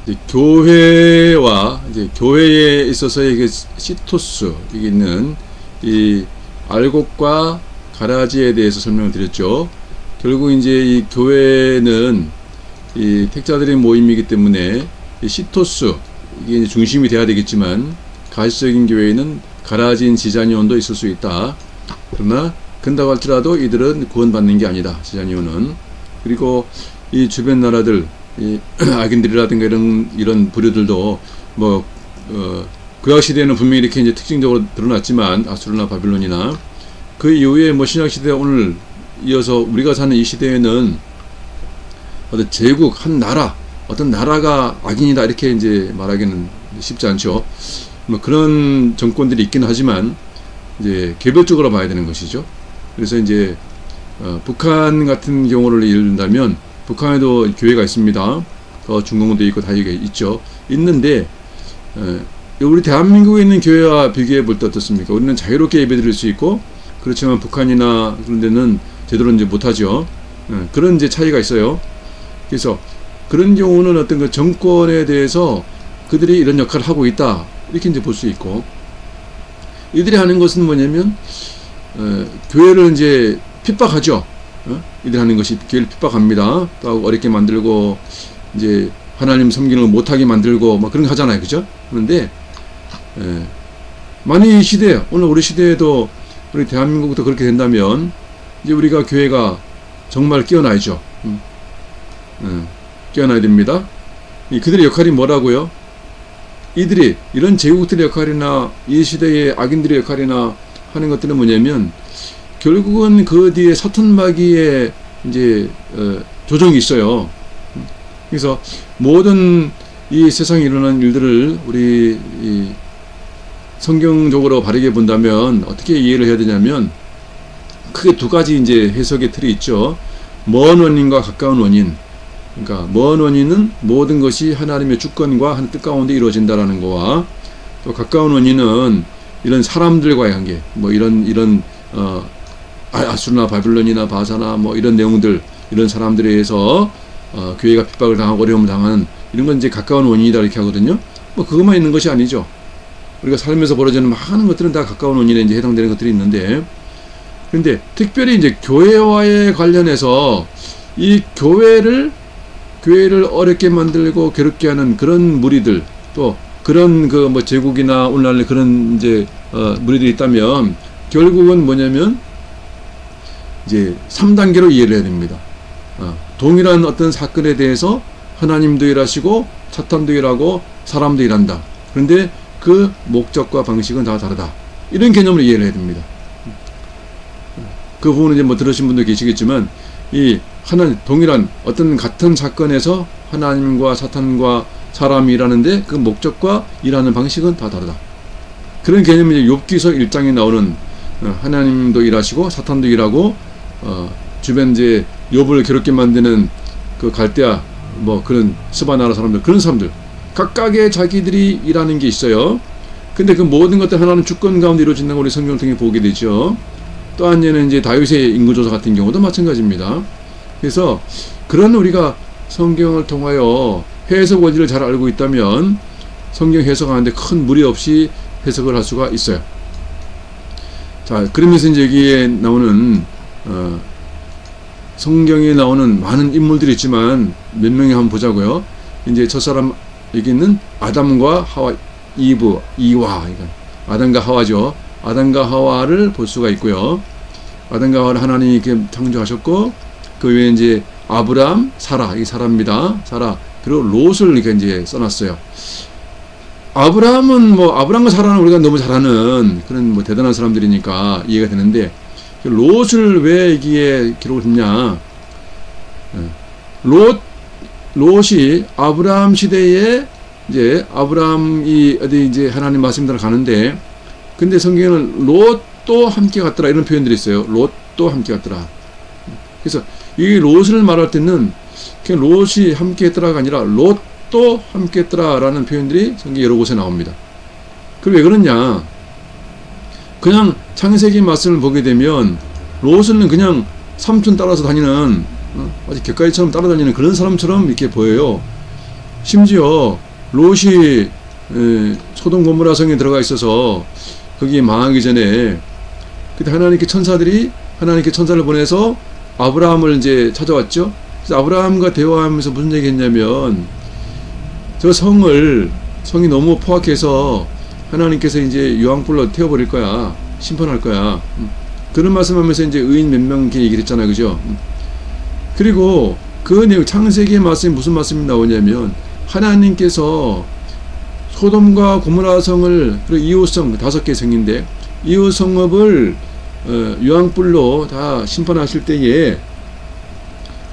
이제 교회와 이제 교회에 있어서의 이게 시토스 이게 있는 이 알곡과 가라지에 대해서 설명을 드렸죠. 결국 이제 이 교회는 이 택자들의 모임이기 때문에 이 시토스 이게 이제 중심이 돼야 되겠지만 가시적인 교회에는 가라진 지자니온도 있을 수 있다. 그러나 그런다고 할지라도 이들은 구원받는 게 아니다. 지자니온은. 그리고 이 주변 나라들 이 악인들이라든가 이런 부류들도 뭐 구약 시대에는 분명히 이렇게 이제 특징적으로 드러났지만 아수르나 바빌론이나 그 이후에 뭐 신약 시대 오늘 이어서 우리가 사는 이 시대에는 어떤 제국 한 나라 어떤 나라가 악인이다 이렇게 이제 말하기는 쉽지 않죠. 뭐 그런 정권들이 있긴 하지만 이제 개별적으로 봐야 되는 것이죠. 그래서 이제 북한 같은 경우를 예를 든다면 북한에도 교회가 있습니다. 중공도 있고 다 이게 있죠. 있는데 우리 대한민국에 있는 교회와 비교해 볼 때 어떻습니까? 우리는 자유롭게 예배드릴 수 있고 그렇지만 북한이나 그런 데는 제대로 이제 못하죠. 그런 이제 차이가 있어요. 그래서 그런 경우는 어떤 그 정권에 대해서 그들이 이런 역할을 하고 있다 이렇게 이제 볼 수 있고 이들이 하는 것은 뭐냐면 교회를 이제 핍박하죠. 이들 하는 것이 교회를 핍박합니다. 또 어렵게 만들고 이제 하나님 섬기는 걸 못하게 만들고 막 그런 거 하잖아요, 그죠? 그런데 만약 이 시대 오늘 우리 시대에도 우리 대한민국도 그렇게 된다면 이제 우리가 교회가 정말 깨어나야죠. 깨어나야 됩니다. 그들의 역할이 뭐라고요? 이들이 이런 제국들의 역할이나 이 시대의 악인들의 역할이나 하는 것들은 뭐냐면 결국은 그 뒤에 사탄마귀의 이제 조정이 있어요. 그래서 모든 이 세상에 일어나는 일들을 우리 이 성경적으로 바르게 본다면 어떻게 이해를 해야 되냐면 크게 두 가지 이제 해석의 틀이 있죠. 먼 원인과 가까운 원인. 그러니까 먼 원인은 모든 것이 하나님의 주권과 한 뜻 가운데 이루어진다라는 거와 또 가까운 원인은 이런 사람들과의 관계, 뭐 이런 아수르나 바빌론이나 바사나 뭐 이런 내용들 이런 사람들에 의해서 교회가 핍박을 당하고 어려움을 당하는 이런 건 이제 가까운 원인이다 이렇게 하거든요. 뭐 그것만 있는 것이 아니죠. 우리가 살면서 벌어지는 많은 것들은 다 가까운 원인에 이제 해당되는 것들이 있는데, 그런데 특별히 이제 교회와의 관련해서 이 교회를 어렵게 만들고 괴롭게 하는 그런 무리들, 또 그런 그 뭐 제국이나 오늘날 그런 이제 무리들이 있다면 결국은 뭐냐면 이제 3단계로 이해를 해야 됩니다. 동일한 어떤 사건에 대해서 하나님도 일하시고 사탄도 일하고 사람도 일한다. 그런데 그 목적과 방식은 다 다르다. 이런 개념으로 이해를 해야 됩니다. 그 부분은 이제 뭐 들으신 분도 계시겠지만 이 하나님 동일한 어떤 같은 사건에서 하나님과 사탄과 사람이 일하는데 그 목적과 일하는 방식은 다 다르다. 그런 개념이 이제 욥기서 1장에 나오는 하나님도 일하시고 사탄도 일하고 주변 이제 욥을 괴롭게 만드는 그 갈대아 뭐 그런 스바 나라 사람들 그런 사람들 각각의 자기들이 일하는 게 있어요. 근데 그 모든 것들 하나는 주권 가운데 이루어진다는 걸 우리 성경을 통해 보게 되죠. 또 한 예는 이제 다윗의 인구조사 같은 경우도 마찬가지입니다. 그래서 그런 우리가 성경을 통하여 해석 원리를 잘 알고 있다면 성경 해석하는데 큰 무리 없이 해석을 할 수가 있어요. 자, 그러면서 이제 여기에 나오는 성경에 나오는 많은 인물들이 있지만 몇 명이 한번 보자고요. 이제 첫사람 여기는 아담과 하와 이와 아담과 하와죠. 아담과 하와를 볼 수가 있고요. 아담과 하와를 하나님이 이렇게 창조하셨고 그 외에 이제 아브람, 사라 이 사라입니다. 사라 그리고 롯을 이렇게 이제 써놨어요. 아브람은 뭐 아브람과 사라는 우리가 너무 잘 아는 그런 뭐 대단한 사람들이니까 이해가 되는데 롯을 왜 여기에 기록을 했냐? 롯이 아브람 시대에 이제 아브람이 어디 이제 하나님 말씀대로 가는데 근데 성경에는 롯도 함께 갔더라 이런 표현들이 있어요. 롯도 함께 갔더라. 그래서 이 롯을 말할 때는 그냥 롯이 함께 했더라가 아니라 롯도 함께 했더라라는 표현들이 성경 여러 곳에 나옵니다. 그게 왜 그러냐? 그냥 창세기 말씀을 보게 되면 롯은 그냥 삼촌 따라서 다니는 아주 객가지처럼 따라다니는 그런 사람처럼 이렇게 보여요. 심지어 롯이 소돔 고모라 성에 들어가 있어서 거기 망하기 전에 그때 하나님께 천사를 보내서 아브라함을 이제 찾아왔죠. 그래서 아브라함과 대화하면서 무슨 얘기 했냐면, 저 성이 너무 포악해서 하나님께서 이제 유황불로 태워버릴 거야. 심판할 거야. 그런 말씀하면서 이제 의인 몇 명 이렇게 얘기를 했잖아요. 그죠? 그리고 그 내용, 창세기의 말씀이 무슨 말씀이 나오냐면, 하나님께서 소돔과 고모라 성을, 그리고 이웃성 5개 성인데, 이웃 성읍을 유황불로 다 심판하실 때에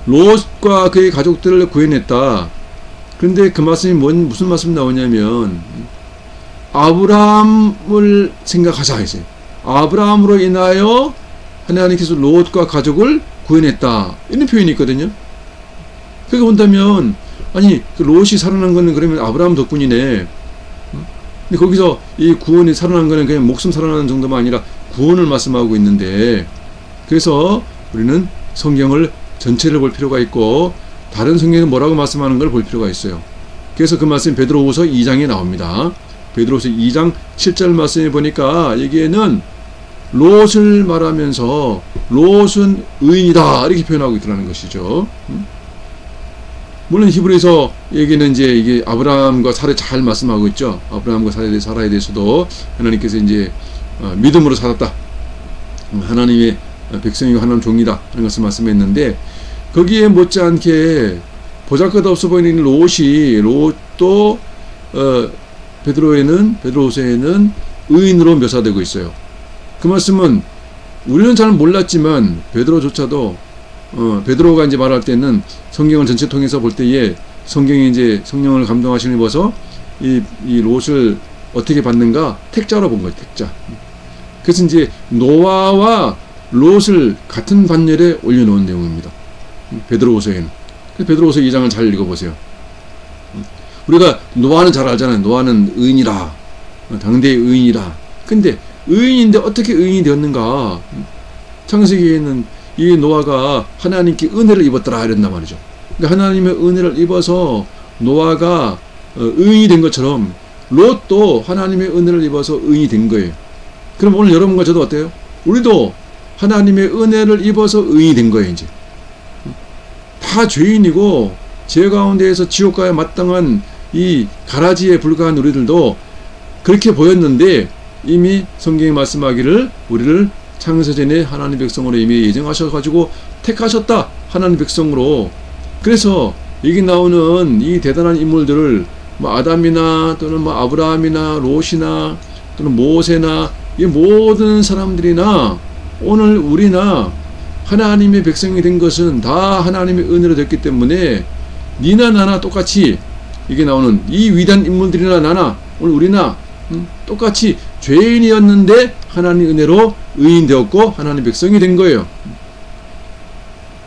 롯과 그의 가족들을 구해냈다. 그런데 그 말씀이 무슨 말씀 나오냐면, 아브라함을 생각하자 했어요. 아브라함으로 인하여 하나님께서 롯과 가족을 구해냈다. 이런 표현이 있거든요. 그렇게 본다면, 아니, 그 롯이 살아난 거는 그러면 아브라함 덕분이네. 근데 거기서 이 구원이 살아난 거는 그냥 목숨 살아나는 정도만 아니라 구원을 말씀하고 있는데, 그래서 우리는 성경을 전체를 볼 필요가 있고, 다른 성경은 뭐라고 말씀하는 걸 볼 필요가 있어요. 그래서 그 말씀이 베드로후서 2장에 나옵니다. 베드로후서 2장 7절 말씀에 보니까 여기에는 롯을 말하면서 롯은 의인이다 이렇게 표현하고 있더라는 것이죠. 물론 히브리서 얘기는 이제 이게 아브라함과 사라에 잘 말씀하고 있죠. 아브라함과 사라에 대해서도 하나님께서 이제 믿음으로 살았다. 하나님의 백성이고 하나님 종이다 하는 것을 말씀했는데, 거기에 못지않게 보잘것없어 보이는 롯도 베드로후서에는 의인으로 묘사되고 있어요. 그 말씀은 우리는 잘 몰랐지만 베드로조차도 베드로가 이제 말할 때는 성경을 전체 통해서 볼 때에 성경이 이제 성령을 감동하시는 입어서 이 롯을 어떻게 봤는가 택자로 본 거예요. 택자. 그래서 이제 노아와 롯을 같은 반열에 올려놓은 내용입니다. 베드로후서에는. 베드로후서 2장을 잘 읽어보세요. 우리가 노아는 잘 알잖아요. 노아는 의인이라, 당대의 의인이라. 근데 의인인데 어떻게 의인이 되었는가? 창세기에는 이 노아가 하나님께 은혜를 입었더라 이랬단 말이죠. 그러니까 하나님의 은혜를 입어서 노아가 의인이 된 것처럼 롯도 하나님의 은혜를 입어서 의인이 된 거예요. 그럼 오늘 여러분과 저도 어때요? 우리도 하나님의 은혜를 입어서 의인이 된 거예요. 이제 다 죄인이고 죄 가운데에서 지옥가에 마땅한 이 가라지에 불과한 우리들도 그렇게 보였는데, 이미 성경이 말씀하기를 우리를 창세전에 하나님 백성으로 이미 예정하셔가지고 택하셨다. 하나님 백성으로. 그래서 여기 나오는 이 대단한 인물들을 뭐 아담이나 또는 뭐 아브라함이나 롯이나 또는 모세나 이 모든 사람들이나 오늘 우리나 하나님의 백성이 된 것은 다 하나님의 은혜로 됐기 때문에 니나 나나 똑같이 이게 나오는 이 위대한 인물들이나 나나 오늘 우리나 똑같이 죄인이었는데 하나님 은혜로 의인 되었고 하나님 백성이 된 거예요.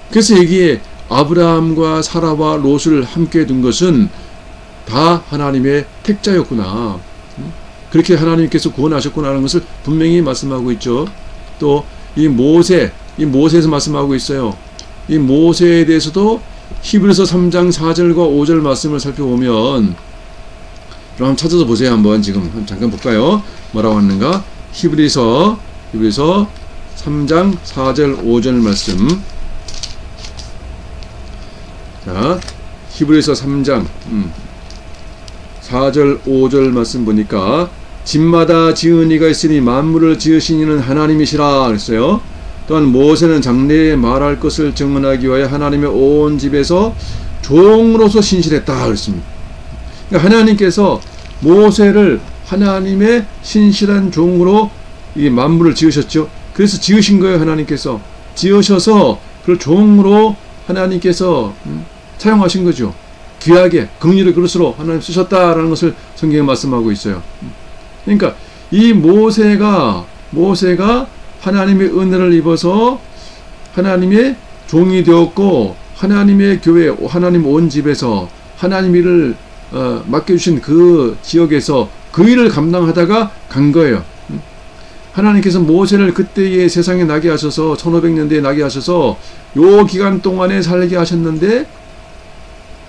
그래서 여기에 아브라함과 사라와 롯을 함께 둔 것은 다 하나님의 택자였구나. 그렇게 하나님께서 구원하셨구나 하는 것을 분명히 말씀하고 있죠. 또 이 모세에서 말씀하고 있어요. 이 모세에 대해서도 히브리서 3장 4절과 5절 말씀을 살펴보면, 그럼 찾아서 보세요. 한번 지금 잠깐 볼까요? 뭐라고 하는가? 히브리서 3장 4절 5절 말씀. 자, 히브리서 3장 4절 5절 말씀 보니까, 집마다 지은 이가 있으니 만물을 지으신 이는 하나님이시라 그랬어요. 또한 모세는 장래에 말할 것을 증언하기 위하여 하나님의 온 집에서 종으로서 신실했다 그랬습니다. 그러니까 하나님께서 모세를 하나님의 신실한 종으로 이 만물을 지으셨죠. 그래서 지으신 거예요. 하나님께서 지으셔서 그걸 종으로 하나님께서 사용하신 거죠. 귀하게 긍휼의 그릇으로 하나님 쓰셨다라는 것을 성경에 말씀하고 있어요. 그러니까 이 모세가 하나님의 은혜를 입어서 하나님의 종이 되었고, 하나님의 교회, 하나님 온 집에서 하나님 일을 맡겨주신 그 지역에서 그 일을 감당하다가 간 거예요. 하나님께서 모세를 그때의 세상에 나게 하셔서 1500년대에 나게 하셔서 요 기간 동안에 살게 하셨는데,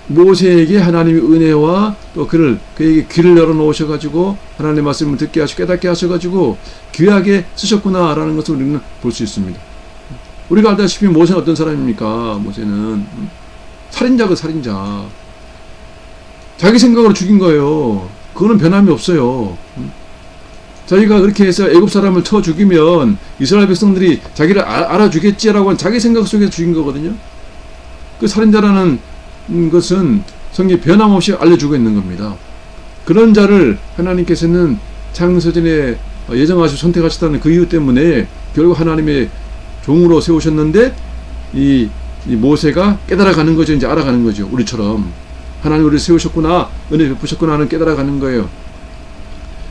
모세에게 하나님의 은혜와 또 그에게 귀를 열어놓으셔가지고 하나님의 말씀을 듣게 하시고 깨닫게 하셔가지고 귀하게 쓰셨구나라는 것을 우리는 볼 수 있습니다. 우리가 알다시피 모세는 어떤 사람입니까? 모세는 살인자가 살인자. 자기 생각으로 죽인 거예요. 그거는 변함이 없어요. 자기가 그렇게 해서 애굽 사람을 쳐 죽이면 이스라엘 백성들이 자기를 알아주겠지라고 한 자기 생각 속에서 죽인 거거든요. 그 살인자라는 것은 성경이 변함없이 알려주고 있는 겁니다. 그런 자를 하나님께서는 창세전에 예정하시고 선택하셨다는 그 이유 때문에 결국 하나님의 종으로 세우셨는데 이 모세가 깨달아가는 거죠. 이제 알아가는 거죠. 우리처럼 하나님 우리를 세우셨구나, 은혜 베푸셨구나 하는 깨달아가는 거예요.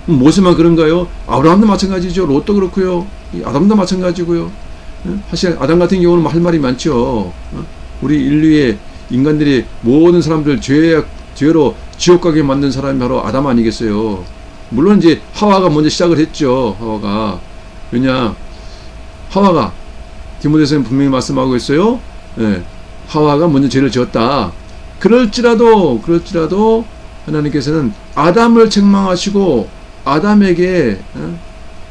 모세만 그런가요? 아브라함도 마찬가지죠. 롯도 그렇고요. 아담도 마찬가지고요. 사실 아담 같은 경우는 할 말이 많죠. 우리 인류의 인간들이 모든 사람들 죄로 지옥 가게 만든 사람이 바로 아담 아니겠어요. 물론 이제 하와가 먼저 시작을 했죠. 하와가. 왜냐, 하와가 디모데서는 분명히 말씀하고 있어요. 예, 하와가 먼저 죄를 지었다. 그럴지라도 하나님께서는 아담을 책망하시고 아담에게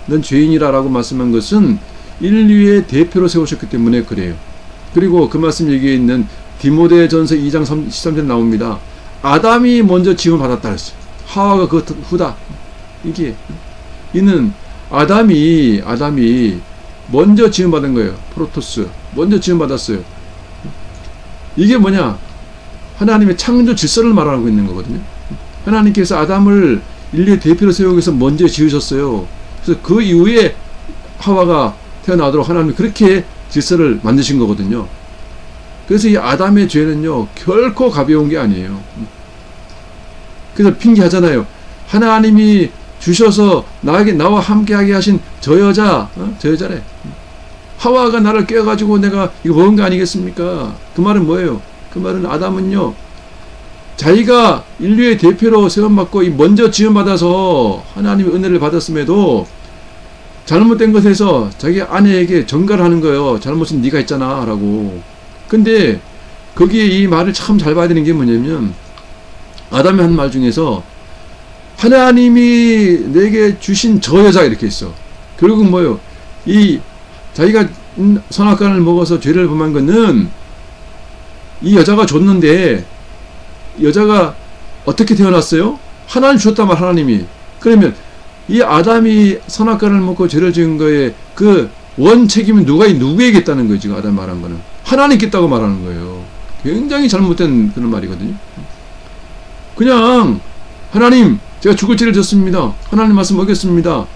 넌 죄인이라라고 말씀한 것은 인류의 대표로 세우셨기 때문에 그래요. 그리고 그 말씀 여기에 있는 디모데전서 2장 13절에 나옵니다. 아담이 먼저 지음을 받았다 그랬어요. 하와가 그 후다. 이게 이는 아담이 먼저 지음 받은 거예요. 프로토스 먼저 지음 받았어요. 이게 뭐냐? 하나님의 창조 질서를 말하고 있는 거거든요. 하나님께서 아담을 인류의 대표로 세우기 위해서 먼저 지으셨어요. 그래서 그 이후에 하와가 태어나도록 하나님이 그렇게 질서를 만드신 거거든요. 그래서 이 아담의 죄는요, 결코 가벼운 게 아니에요. 그래서 핑계하잖아요. 하나님이 주셔서 나와 함께하게 하신 저 여자래. 하와가 나를 깨워가지고 내가 이거 먹은 거 아니겠습니까? 그 말은 뭐예요? 그 말은 아담은요, 자기가 인류의 대표로 세움받고 먼저 지음받아서 하나님의 은혜를 받았음에도 잘못된 것에서 자기 아내에게 전가를 하는 거예요. 잘못은 네가 했잖아 라고. 근데 거기에 이 말을 참 잘 봐야 되는 게 뭐냐면, 아담이 한 말 중에서 하나님이 내게 주신 저 여자 이렇게 있어. 결국은 뭐예요? 이 자기가 선악과를 먹어서 죄를 범한 거는 이 여자가 줬는데, 여자가 어떻게 태어났어요? 하나님 줬단 말, 하나님이. 그러면 이 아담이 선악과를 먹고 죄를 지은 거에 그 원 책임은 누구에게 있다는 거예요? 지금 아담 말한 거는 하나님께 있다고 말하는 거예요. 굉장히 잘못된 그런 말이거든요. 그냥 하나님, 제가 죽을 죄를 졌습니다. 하나님 말씀 먹였습니다.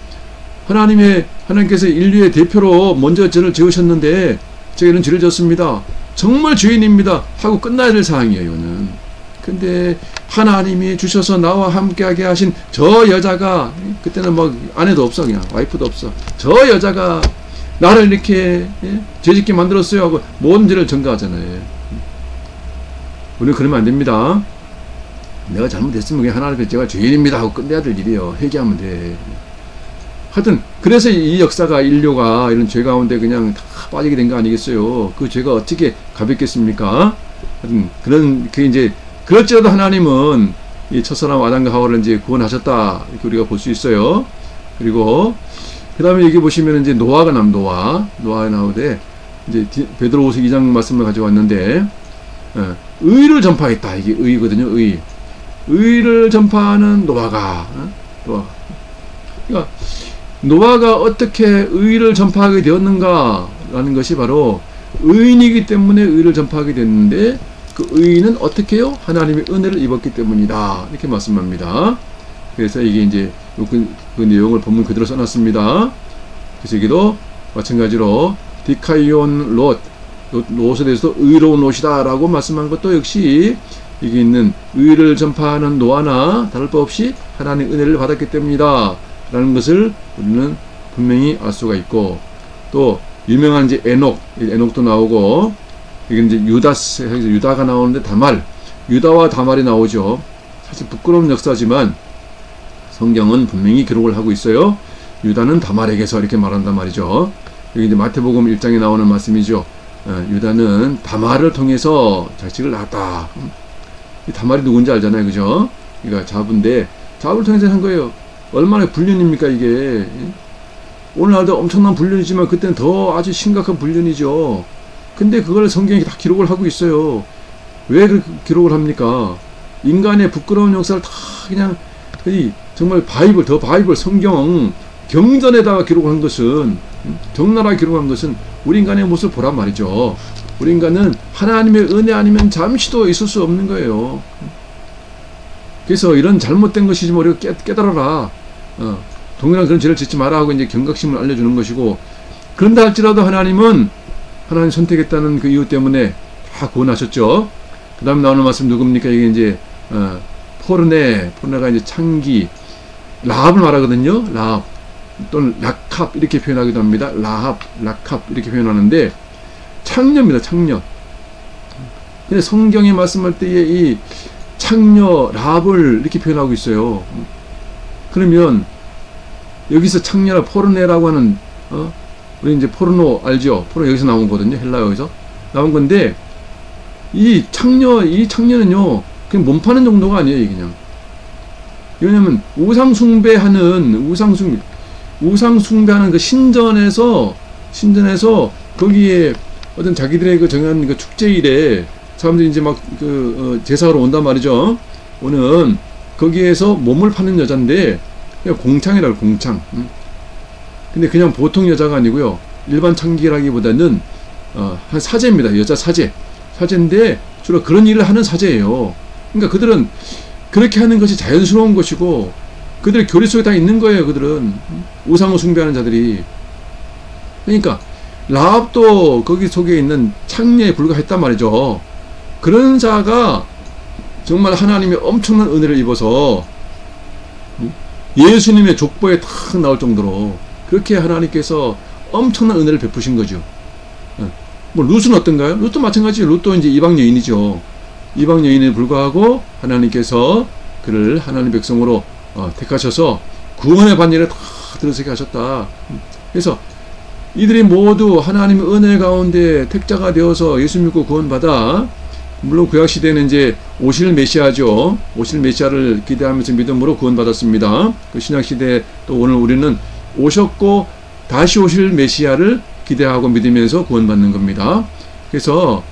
하나님께서 인류의 대표로 먼저 죄를 지으셨는데 제가 이런 죄를 졌습니다. 정말 죄인입니다. 하고 끝나야 될 사항이에요, 이거는. 근데 하나님이 주셔서 나와 함께하게 하신 저 여자가, 그때는 뭐 아내도 없어, 그냥 와이프도 없어. 저 여자가 나를 이렇게 죄짓게 만들었어요 하고 모든 죄를 전가하잖아요. 우리는 그러면 안 됩니다. 내가 잘못했으면 그냥 하나님 제가 죄인입니다 하고 끝내야 될 일이에요. 회개하면 돼. 하여튼 그래서 이 역사가, 인류가 이런 죄 가운데 그냥 다 빠지게 된 거 아니겠어요. 그 죄가 어떻게 가볍겠습니까? 하여튼 그럴지라도 하나님은 이 첫사람 아담과 하와를 이제 구원하셨다, 이렇게 우리가 볼 수 있어요. 그리고 그 다음에 여기 보시면 이제 노아가 나오되, 이제 베드로후서 2장 말씀을 가져왔는데, 의를 전파했다. 이게 의거든요. 의를 전파하는 노아가. 그러니까 노아가 어떻게 의를 전파하게 되었는가라는 것이 바로 의인이기 때문에 의를 전파하게 됐는데, 그 의인은 어떻게 해요? 하나님의 은혜를 입었기 때문이다. 이렇게 말씀합니다. 그래서 이게 이제 그 내용을 본문 그대로 써놨습니다. 그래서 여기도 마찬가지로 디카이온 롯에 대해서도 의로운 롯이다 라고 말씀한 것도 역시 여기 있는 의를 전파하는 노아나 다를 바 없이 하나님의 은혜를 받았기 때문이다 라는 것을 우리는 분명히 알 수가 있고, 또 유명한 이제 에녹도 나오고, 여기 이제 유다가 나오는데 유다와 다말이 나오죠. 사실 부끄러운 역사지만 성경은 분명히 기록을 하고 있어요. 유다는 다말에게서 이렇게 말한단 말이죠. 여기 이제 마태복음 1장에 나오는 말씀이죠. 유다는 다말을 통해서 자식을 낳았다. 이 다말이 누군지 알잖아요, 그죠? 그러니까 자부인데 자부를 통해서 한 거예요. 얼마나 불륜입니까 이게? 오늘날도 엄청난 불륜이지만 그때는 더 아주 심각한 불륜이죠. 근데 그걸 성경이 다 기록을 하고 있어요. 왜 그렇게 기록을 합니까? 인간의 부끄러운 역사를 다 그냥 정말 더 바이블 성경 경전에다가 기록한 것은, 적나라하게 기록한 것은 우리 인간의 모습을 보란 말이죠. 우리 인간은 하나님의 은혜 아니면 잠시도 있을 수 없는 거예요. 그래서 이런 잘못된 것이지만 우리가 깨달아라. 동일한 그런 죄를 짓지 마라 하고 이제 경각심을 알려주는 것이고, 그런다 할지라도 하나님 선택했다는 그 이유 때문에 다 구원하셨죠. 그 다음 나오는 말씀 누굽니까? 이게 이제 포르네가 이제 창기, 라합을 말하거든요. 라합 또는 락합 이렇게 표현하기도 합니다. 락합 이렇게 표현하는데 창녀입니다. 창녀. 근데 성경이 말씀할 때에 이 창녀 라합을 이렇게 표현하고 있어요. 그러면 여기서 창녀라 포르네라고 하는 우리 이제 포르노 알죠? 포르노 여기서 나온 거거든요. 헬라어에서 나온 건데 이 창녀는요 그냥 몸 파는 정도가 아니에요. 그냥. 왜냐면 우상 숭배하는 그 신전에서 거기에 어떤 자기들의 그 정한 그 축제일에 사람들이 이제 막 제사하러 온단 말이죠. 오는 거기에서 몸을 파는 여잔데 그냥 공창이라고, 공창. 근데 그냥 보통 여자가 아니고요. 일반 창기라기보다는 한 사제입니다. 여자 사제인데 주로 그런 일을 하는 사제예요. 그러니까 그들은 그렇게 하는 것이 자연스러운 것이고 그들의 교리 속에 다 있는 거예요. 그들은 우상을 숭배하는 자들이. 그러니까 라합도 거기 속에 있는 창녀에 불과했단 말이죠. 그런 자가 정말 하나님의 엄청난 은혜를 입어서 예수님의 족보에 탁 나올 정도로 그렇게 하나님께서 엄청난 은혜를 베푸신 거죠. 뭐 룻은 어떤가요? 룻도 마찬가지예요. 룻도 이제 이방 여인이죠. 이방 여인에 불과하고 하나님께서 그를 하나님 백성으로 택하셔서 구원의 반열에 다 들어서게 하셨다. 그래서 이들이 모두 하나님의 은혜 가운데 택자가 되어서 예수 믿고 구원받아, 물론 구약시대에는 이제 오실 메시아죠. 오실 메시아를 기대하면서 믿음으로 구원받았습니다. 그 신약시대 또 오늘 우리는 오셨고 다시 오실 메시아를 기대하고 믿으면서 구원받는 겁니다. 그래서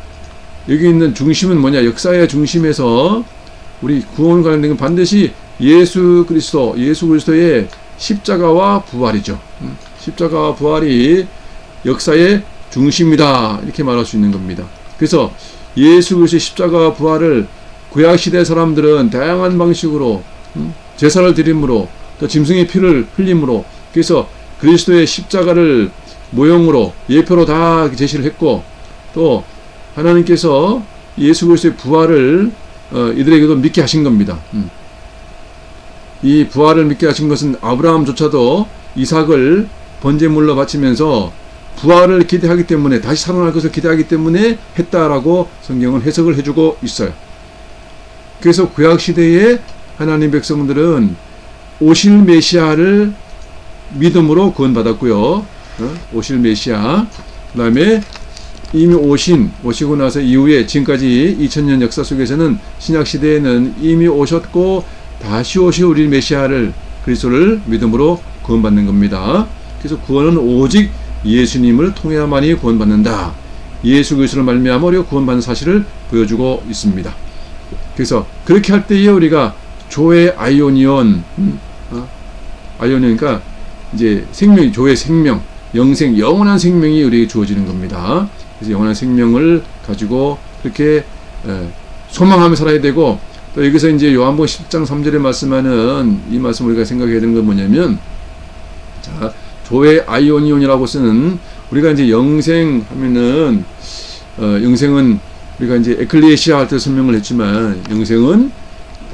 여기 있는 중심은 뭐냐? 역사의 중심에서 우리 구원 관련된 건 반드시 예수 그리스도의 십자가와 부활이죠. 십자가와 부활이 역사의 중심이다. 이렇게 말할 수 있는 겁니다. 그래서 예수 그리스도의 십자가와 부활을 구약시대 사람들은 다양한 방식으로 제사를 드림으로 또 짐승의 피를 흘림으로, 그래서 그리스도의 십자가를 모형으로 예표로 다 제시를 했고, 또 하나님께서 예수 그리스도의 부활을 이들에게도 믿게 하신 겁니다. 이 부활을 믿게 하신 것은 아브라함조차도 이삭을 번제물로 바치면서 부활을 기대하기 때문에, 다시 살아날 것을 기대하기 때문에 했다라고 성경은 해석을 해주고 있어요. 그래서 구약시대의 하나님 백성들은 오실 메시아를 믿음으로 구원받았고요. 오실 메시아, 그 다음에 이미 오시고 나서 이후에 지금까지 2000년 역사 속에서는 신약시대에는 이미 오셨고 다시 오실 우리 메시아를, 그리스도를 믿음으로 구원받는 겁니다. 그래서 구원은 오직 예수님을 통해야만이 구원받는다. 예수 그리스도를 말미암아 우리가 구원받는 사실을 보여주고 있습니다. 그래서 그렇게 할 때에 우리가 조의 아이오니온, 아이오니오니까 이제 생명, 조의 생명, 영생, 영원한 생명이 우리에게 주어지는 겁니다. 그래서 영원한 생명을 가지고 그렇게 소망하며 살아야 되고, 또 여기서 이제 요한복음 10장 3절에 말씀하는 이 말씀 우리가 생각해야 되는 건 뭐냐면, 자, 조의 아이오니온이라고 쓰는, 우리가 이제 영생 하면은 영생은 우리가 이제 에클레시아 할 때 설명을 했지만, 영생은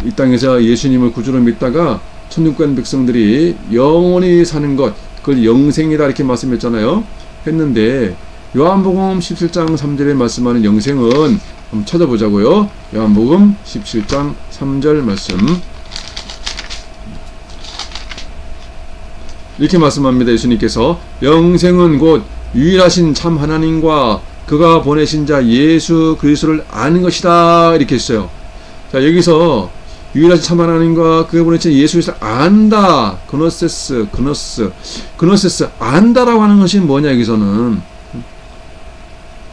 이 땅에서 예수님을 구주로 믿다가 천국간 백성들이 영원히 사는 것, 그걸 영생이다 이렇게 말씀했잖아요. 했는데 요한복음 17장 3절에 말씀하는 영생은 한번 찾아보자고요. 요한복음 17장 3절 말씀 이렇게 말씀합니다. 예수님께서 영생은 곧 유일하신 참 하나님과 그가 보내신 자 예수 그리스도를 아는 것이다 이렇게 했어요. 자, 여기서 유일하신 참 하나님과 그가 보내신 예수 그리스도를 안다. 그노세스, 그노세스 안다라고 하는 것이 뭐냐 여기서는.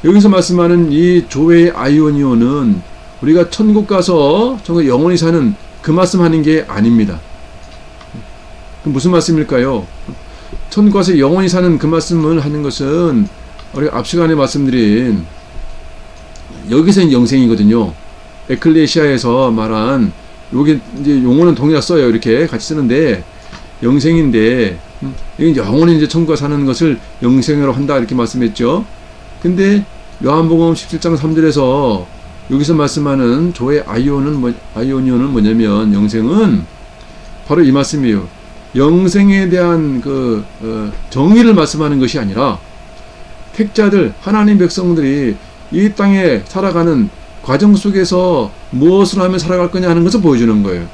여기서 말씀하는 이 조의 아이오니오는 우리가 천국 가서 정말 영원히 사는 그 말씀하는 게 아닙니다. 그 무슨 말씀일까요? 천국 가서 영원히 사는 그 말씀을 하는 것은 우리가 앞 시간에 말씀드린 여기서는 영생이거든요. 에클레시아에서 말한 여기 이제 용어는 동일하 써요. 이렇게 같이 쓰는데 영생인데 이게 영원히 이제 천국에 사는 것을 영생으로 한다 이렇게 말씀했죠. 근데 요한복음 17장 3절에서 여기서 말씀하는 조의 아이오니오는 뭐냐면 영생은 바로 이 말씀이에요. 영생에 대한 그 정의를 말씀하는 것이 아니라 택자들 하나님 백성들이 이 땅에 살아가는 과정 속에서 무엇을 하면 살아갈 거냐 하는 것을 보여주는 거예요.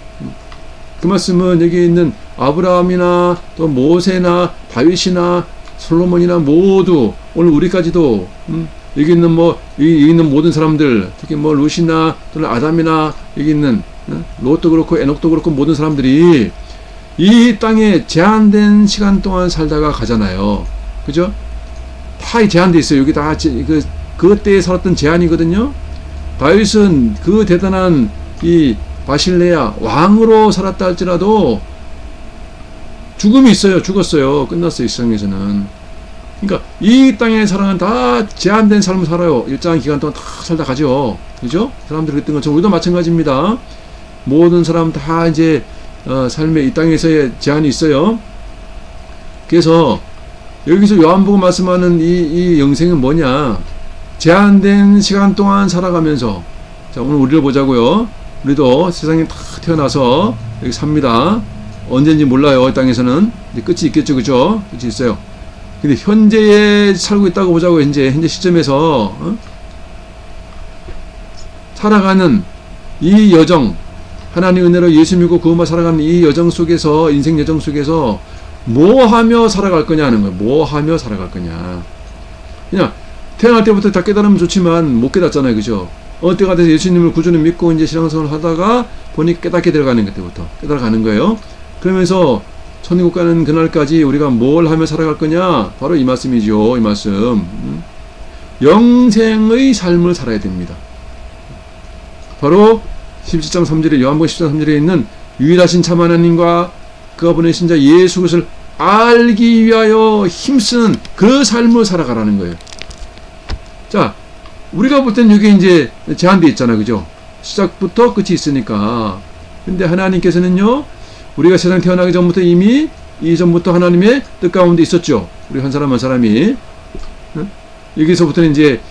그 말씀은 여기 있는 아브라함이나 또 모세나 다윗이나 솔로몬이나 모두 오늘 우리까지도 여기 있는 여기 있는 모든 사람들 특히 루시나 또는 아담이나 여기 있는 롯도 그렇고 에녹도 그렇고 모든 사람들이 이 땅에 제한된 시간 동안 살다가 가잖아요. 그죠? 다 제한돼 있어요. 여기 다 그때에 살았던 제한이거든요. 다윗은 그 대단한 이 바실레아 왕으로 살았다 할지라도 죽음이 있어요. 죽었어요. 끝났어요. 이 세상에서는. 그러니까 이 땅의 사람은 다 제한된 삶을 살아요. 일정한 기간 동안 다 살다 가죠. 그죠? 사람들이 그랬던 것처럼 우리도 마찬가지입니다. 모든 사람 다 이제 삶의 이 땅에서의 제한이 있어요. 그래서 여기서 요한복음 말씀하는 이 영생은 뭐냐? 제한된 시간 동안 살아가면서 자 오늘 우리를 보자고요. 우리도 세상에 다 태어나서 여기 삽니다. 언제인지 몰라요. 이 땅에서는 이제 끝이 있겠죠. 그죠? 끝이 있어요. 근데 현재에 살고 있다고 보자고요. 현재 시점에서 살아가는 이 여정 하나님 은혜로 예수 믿고 구원받아 살아가는 이 여정 속에서 인생 여정 속에서 뭐 하며 살아갈 거냐 하는 거예요. 뭐 하며 살아갈 거냐. 그냥 태어날 때부터 다 깨달으면 좋지만 못 깨닫잖아요. 그죠? 어느 때가 돼서 예수님을 구주를 믿고 이제 신앙생활을 하다가 보니 깨닫게 들어가는 그때부터 깨달아가는 거예요. 그러면서 천국 가는 그날까지 우리가 뭘 하며 살아갈 거냐? 바로 이 말씀이죠. 이 말씀. 영생의 삶을 살아야 됩니다. 바로 17장 3절에 요한복음 17장 3절에 있는 유일하신 참 하나님과 그가 보내신 자 예수 그리스도를 알기 위하여 힘쓰는 그 삶을 살아가라는 거예요. 자, 우리가 볼 땐 이게 이제 제한되어 있잖아요. 그죠? 시작부터 끝이 있으니까. 근데 하나님께서는요, 우리가 세상 태어나기 전부터 이미 이전부터 하나님의 뜻 가운데 있었죠. 우리 한 사람 한 사람이. 여기서부터는 이제,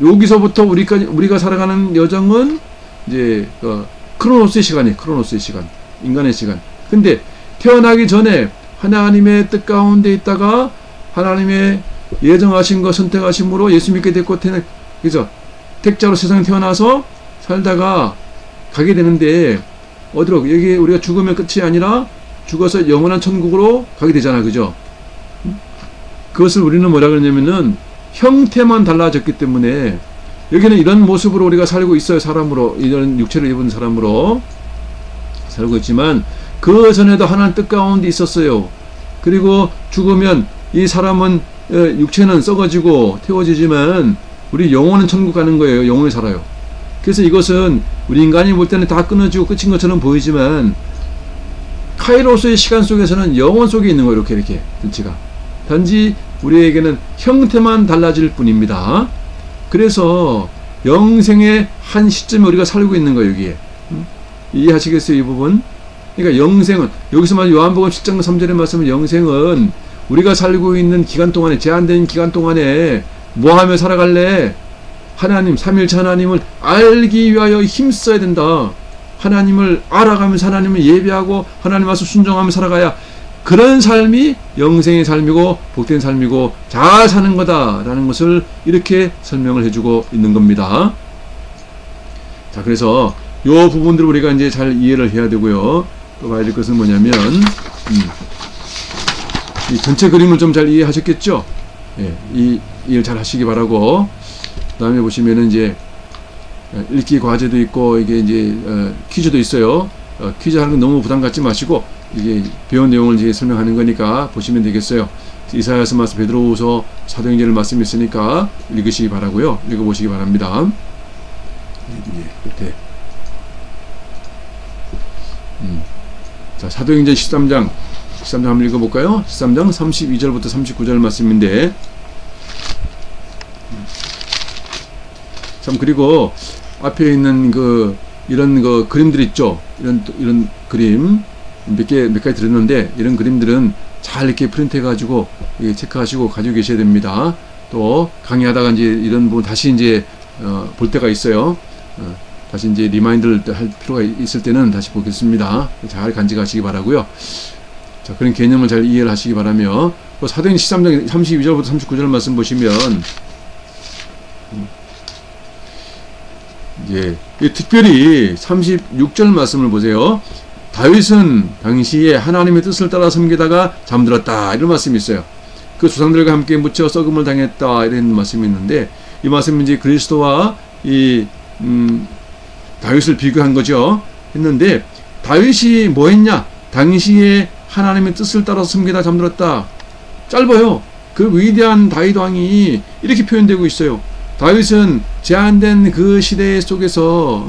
여기서부터 우리가 살아가는 여정은 이제, 크로노스의 시간이에요. 크로노스의 시간. 인간의 시간. 근데 태어나기 전에 하나님의 뜻 가운데 있다가 하나님의 예정하신 것 선택하심으로 예수 믿게 됐고 그죠? 택자로 세상에 태어나서 살다가 가게 되는데 어디로 여기 우리가 죽으면 끝이 아니라 죽어서 영원한 천국으로 가게 되잖아. 그죠? 그것을 우리는 뭐라 그러냐면은 형태만 달라졌기 때문에 여기는 이런 모습으로 우리가 살고 있어요. 사람으로 이런 육체를 입은 사람으로 살고 있지만 그 전에도 하나님 뜻 가운데 있었어요. 그리고 죽으면 이 사람은 육체는 썩어지고 태워지지만 우리 영혼은 천국 가는 거예요. 영혼이 살아요. 그래서 이것은 우리 인간이 볼 때는 다 끊어지고 끝인 것처럼 보이지만 카이로스의 시간 속에서는 영혼 속에 있는 거예요. 이렇게 전체가. 단지 우리에게는 형태만 달라질 뿐입니다. 그래서 영생의 한 시점에 우리가 살고 있는 거예요. 여기에. 이해하시겠어요? 이 부분? 그러니까 영생은 여기서 말하는 요한복음 10장 3절의 말씀은 영생은 우리가 살고 있는 기간 동안에 제한된 기간 동안에 뭐하며 살아갈래? 하나님 삼일체 하나님을 알기 위하여 힘써야 된다. 하나님을 알아가면서 하나님을 예배하고 하나님 와서 순종하며 살아가야 그런 삶이 영생의 삶이고 복된 삶이고 잘 사는 거다라는 것을 이렇게 설명을 해주고 있는 겁니다. 자, 그래서 요 부분들을 우리가 이제 잘 이해를 해야 되고요. 또 봐야 될 것은 뭐냐면 이 전체 그림을 좀 잘 이해하셨겠죠? 예, 이 일 잘 하시기 바라고. 그 다음에 보시면은 이제 읽기 과제도 있고 이게 이제 퀴즈도 있어요. 퀴즈 하는 건 너무 부담 갖지 마시고 이게 배운 내용을 이제 설명하는 거니까 보시면 되겠어요. 이사야서 말씀, 베드로후서, 사도행전을 말씀이 있으니까 읽으시기 바라고요. 읽어보시기 바랍니다. 끝에. 자, 사도행전 13장 한번 읽어볼까요? 13장 32절부터 39절 말씀인데, 참, 그리고 앞에 있는 이런 그림들 있죠? 이런 그림 몇 가지 들었는데, 이런 그림들은 잘 이렇게 프린트 해가지고 체크하시고 가지고 계셔야 됩니다. 또 강의하다가 이제 이런 부분 다시 이제 볼 때가 있어요. 다시 이제 리마인드를 할 필요가 있을 때는 다시 보겠습니다. 잘 간직하시기 바라고요. 자, 그런 개념을 잘 이해를 하시기 바라며, 또 사도행전 13장 32절부터 39절 말씀 보시면 이제 특별히 36절 말씀을 보세요. 다윗은 당시에 하나님의 뜻을 따라 섬기다가 잠들었다, 이런 말씀이 있어요. 그 조상들과 함께 묻혀 썩음을 당했다, 이런 말씀이 있는데, 이 말씀은 이제 그리스도와 이 다윗을 비교한 거죠. 했는데 다윗이 뭐 했냐? 당시에 하나님의 뜻을 따라 섬기다 잠들었다. 짧아요. 그 위대한 다윗 왕이 이렇게 표현되고 있어요. 다윗은 제한된 그 시대 속에서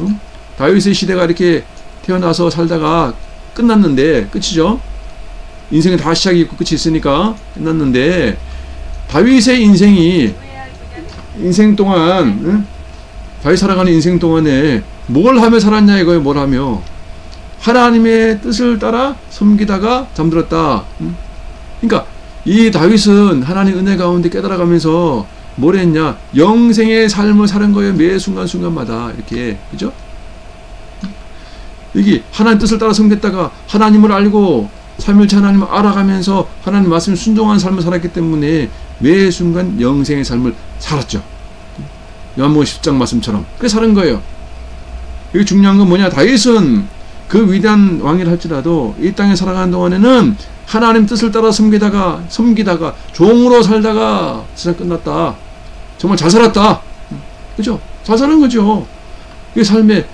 다윗의 시대가 이렇게 태어나서 살다가 끝났는데, 끝이죠. 인생은 다 시작이 있고 끝이 있으니까 끝났는데, 다윗의 인생 동안, 다윗 살아가는 인생 동안에 뭘 하며 살았냐 이거예요. 뭘 하며 하나님의 뜻을 따라 섬기다가 잠들었다. 그러니까 이 다윗은 하나님 은혜 가운데 깨달아가면서 뭘 했냐? 영생의 삶을 사는 거예요. 매 순간순간마다 이렇게, 그죠? 여기 하나님 뜻을 따라 섬겼다가 하나님을 알고 삼일체 하나님을 알아가면서 하나님 말씀에 순종한 삶을 살았기 때문에 매 순간 영생의 삶을 살았죠. 요한복음 10장 말씀처럼 그렇게 사는 거예요. 여기 중요한 건 뭐냐? 다윗은 그 위대한 왕이라 할지라도 이 땅에 살아가는 동안에는 하나님 뜻을 따라 섬기다가 종으로 살다가 세상 끝났다. 정말 잘 살았다. 그죠? 잘 사는 거죠. 이 삶에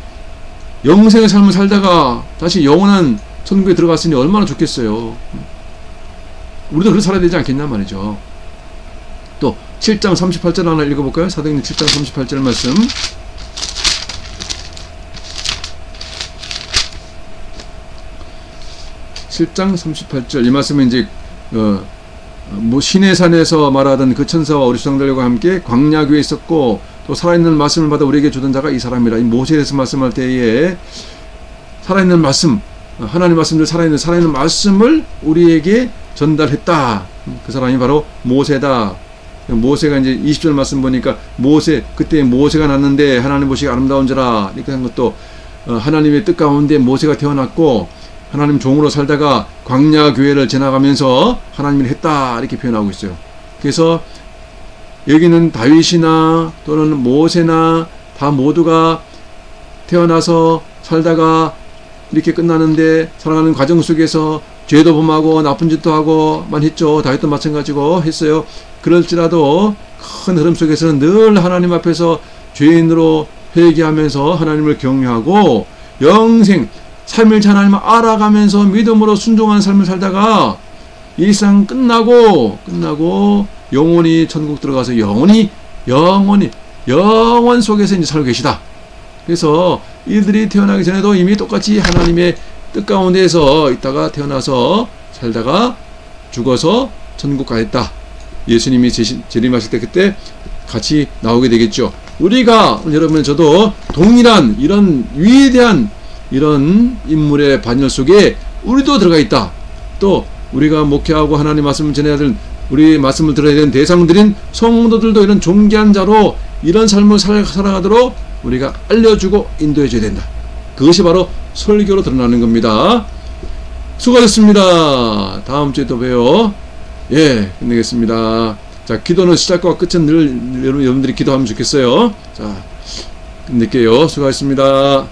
영생의 삶을 살다가 다시 영원한 천국에 들어갔으니 얼마나 좋겠어요. 우리도 그렇게 살아야 되지 않겠냐 말이죠. 또 7장 38절 하나 읽어볼까요? 사도행전 7장 38절 말씀. 7장 38절, 이 말씀은 이제 시내산에서 말하던 그 천사와 우리 조상들과 함께 광야교에 있었고, 또 살아있는 말씀을 받아 우리에게 주던 자가 이 사람이라. 이 모세에서 말씀할 때에 살아있는 말씀, 하나님 말씀들 살아있는 말씀을 우리에게 전달했다. 그 사람이 바로 모세다. 모세가 이제 20절 말씀 보니까 그때 모세가 났는데 하나님 보시기 아름다운 자라, 이렇게 한 것도 하나님의 뜻 가운데 모세가 태어났고 하나님 종으로 살다가 광야 교회를 지나가면서 하나님을 했다, 이렇게 표현하고 있어요. 그래서 여기는 다윗이나 또는 모세나 다 모두가 태어나서 살다가 이렇게 끝나는데, 살아가는 과정 속에서 죄도 범하고 나쁜 짓도 하고만 했죠. 다윗도 마찬가지고 했어요. 그럴지라도 큰 흐름 속에서는 늘 하나님 앞에서 죄인으로 회개하면서 하나님을 경외하고 영생, 삼일체 하나님을 알아가면서 믿음으로 순종하는 삶을 살다가 일상 끝나고 영원히 천국 들어가서 영원 속에서 이제 살고 계시다. 그래서 이들이 태어나기 전에도 이미 똑같이 하나님의 뜻 가운데에서 있다가 태어나서 살다가 죽어서 천국 가겠다. 예수님이 재림하실 때 그때 같이 나오게 되겠죠. 우리가, 여러분, 저도 동일한 이런 위대한 이런 인물의 반열 속에 우리도 들어가 있다. 또 우리가 목회하고 하나님 말씀을 전해야 될, 우리 말씀을 들어야 되는 대상들인 성도들도 이런 존귀한 자로 이런 삶을 살아가도록 우리가 알려주고 인도해줘야 된다. 그것이 바로 설교로 드러나는 겁니다. 수고하셨습니다. 다음 주에 또 봬요. 예, 끝내겠습니다. 자, 기도는 시작과 끝은 늘 여러분들이 기도하면 좋겠어요. 자, 끝낼게요. 수고하셨습니다.